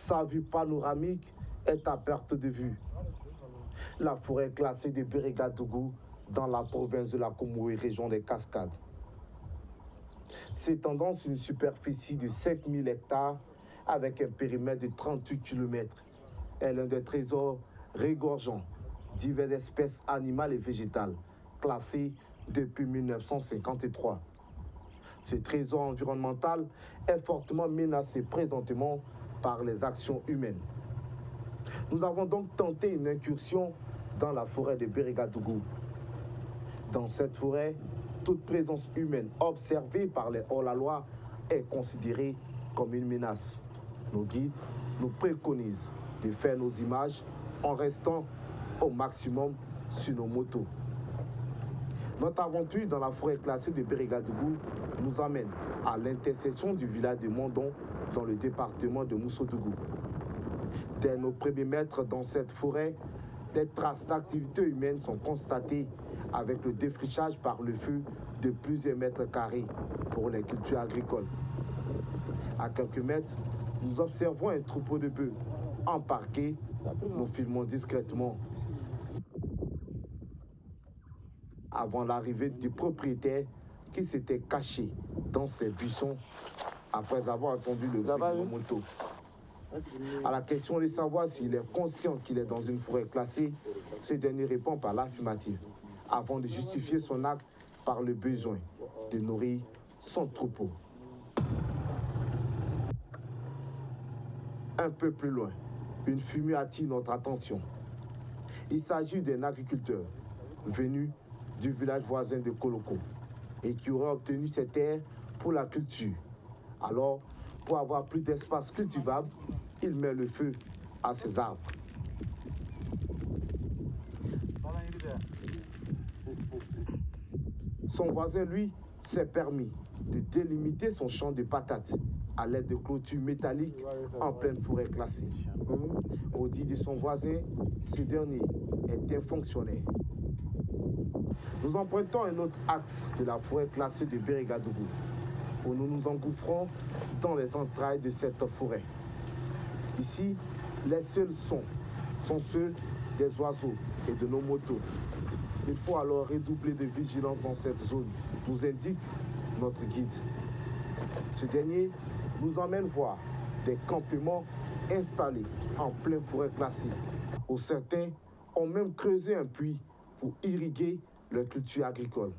Sa vue panoramique est à perte de vue. La forêt classée de Béréga-Dougou dans la province de la Komoué, région des Cascades. S'étendant sur une superficie de 5000 hectares avec un périmètre de 38 km, est l'un des trésors régorgeants diverses espèces animales et végétales classées depuis 1953. Ce trésor environnemental est fortement menacé présentement par les actions humaines. Nous avons donc tenté une incursion dans la forêt de Béréga-Dougou. Dans cette forêt, toute présence humaine observée par les hors-la-loi est considérée comme une menace. Nos guides nous préconisent de faire nos images en restant au maximum sur nos motos. Notre aventure dans la forêt classée de Béréga-Dougou nous amène à l'intersection du village de Mondon dans le département de Moussodougou. Dès nos premiers mètres dans cette forêt, des traces d'activité humaine sont constatées avec le défrichage par le feu de plusieurs mètres carrés pour les cultures agricoles. À quelques mètres, nous observons un troupeau de bœufs embarqués. Nous filmons discrètement. Avant l'arrivée du propriétaire qui s'était caché dans ses buissons après avoir entendu le bruit de nos motos. À la question de savoir s'il est conscient qu'il est dans une forêt classée, ce dernier répond par l'affirmative, avant de justifier son acte par le besoin de nourrir son troupeau. Un peu plus loin, une fumée attire notre attention. Il s'agit d'un agriculteur venu du village voisin de Koloko et qui aurait obtenu ces terres pour la culture. Alors, pour avoir plus d'espace cultivable, il met le feu à ses arbres. Son voisin, lui, s'est permis de délimiter son champ de patates à l'aide de clôtures métalliques en pleine forêt classée. Au dit de son voisin, ce dernier est un fonctionnaire. Nous empruntons un autre axe de la forêt classée de Béréga-Dougou, où nous nous engouffrons dans les entrailles de cette forêt. Ici, les seuls sons sont ceux des oiseaux et de nos motos. Il faut alors redoubler de vigilance dans cette zone, nous indique notre guide. Ce dernier nous emmène voir des campements installés en pleine forêt classée, où certains ont même creusé un puits pour irriguer leur culture agricole.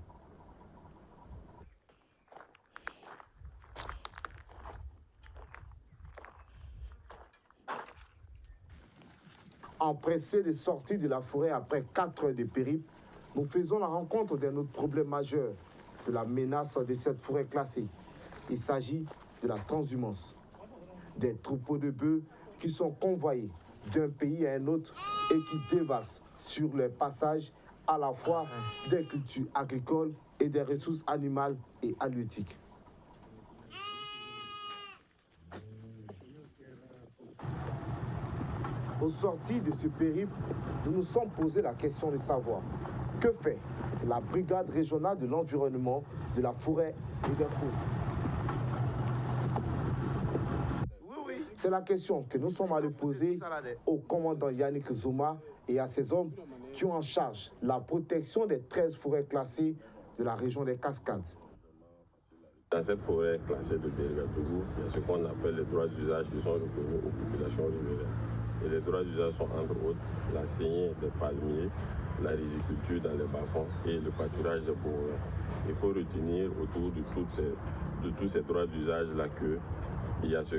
Empressés de sortir de la forêt après 4 heures de périple, nous faisons la rencontre d'un autre problème majeur de la menace de cette forêt classée. Il s'agit de la transhumance. Des troupeaux de bœufs qui sont convoyés d'un pays à un autre et qui dévastent sur leur passage à la fois des cultures agricoles et des ressources animales et halieutiques. Au sortir de ce périple, nous nous sommes posé la question de savoir que fait la brigade régionale de l'environnement, de la forêt et des fous. C'est la question que nous sommes allés poser au commandant Yannick Zouma et à ses hommes qui ont en charge la protection des 13 forêts classées de la région des Cascades. Dans cette forêt classée de Béréga-Dougou, il y a ce qu'on appelle les droits d'usage qui sont reconnus aux populations riveraines. Et les droits d'usage sont entre autres la saignée des palmiers, la riziculture dans les bas-fonds et le pâturage des bovins. Il faut retenir autour de tous ces droits d'usage-là qu'il y a ce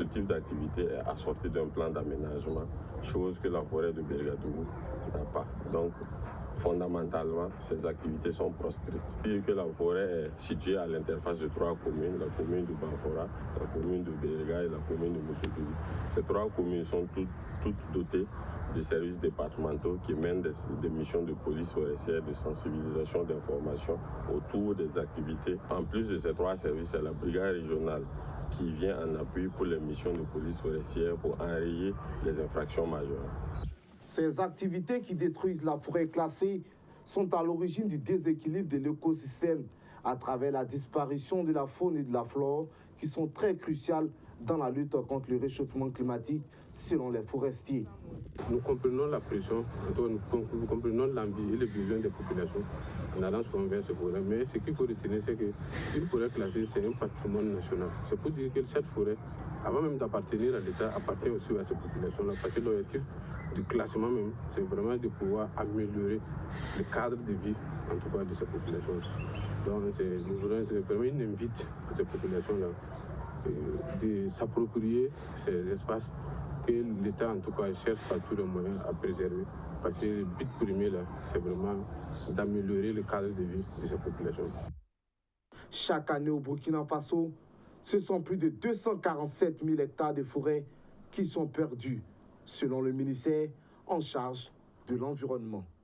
type d'activité est assorti d'un plan d'aménagement, chose que la forêt de Béréga-Dougou n'a pas. Donc, fondamentalement, ces activités sont proscrites. Vu que la forêt est située à l'interface de 3 communes, la commune de Banfora, la commune de Béréga et la commune de Moussodougou. Ces 3 communes sont toutes dotées de services départementaux qui mènent des missions de police forestière, de sensibilisation, d'information autour des activités. En plus de ces 3 services, il y a la brigade régionale qui vient en appui pour les missions de police forestière pour enrayer les infractions majeures. Ces activités qui détruisent la forêt classée sont à l'origine du déséquilibre de l'écosystème à travers la disparition de la faune et de la flore qui sont très cruciales dans la lutte contre le réchauffement climatique, selon les forestiers. Nous comprenons la pression, nous comprenons l'envie et les besoins des populations en allant souvent vers ces forêts. Mais ce qu'il faut retenir, c'est qu'une forêt classée, c'est un patrimoine national. C'est pour dire que cette forêt, avant même d'appartenir à l'État, appartient aussi à ces populations-là. Parce que l'objectif du classement même, c'est vraiment de pouvoir améliorer le cadre de vie, en tout cas, de ces populations. Donc, nous voulons vraiment une invite à ces populations-là de s'approprier ces espaces que l'État, en tout cas, cherche par tous les moyens à préserver. Parce que le but premier, là, c'est vraiment d'améliorer le cadre de vie de ces populations. Chaque année au Burkina Faso, ce sont plus de 247 000 hectares de forêt qui sont perdus, selon le ministère en charge de l'environnement.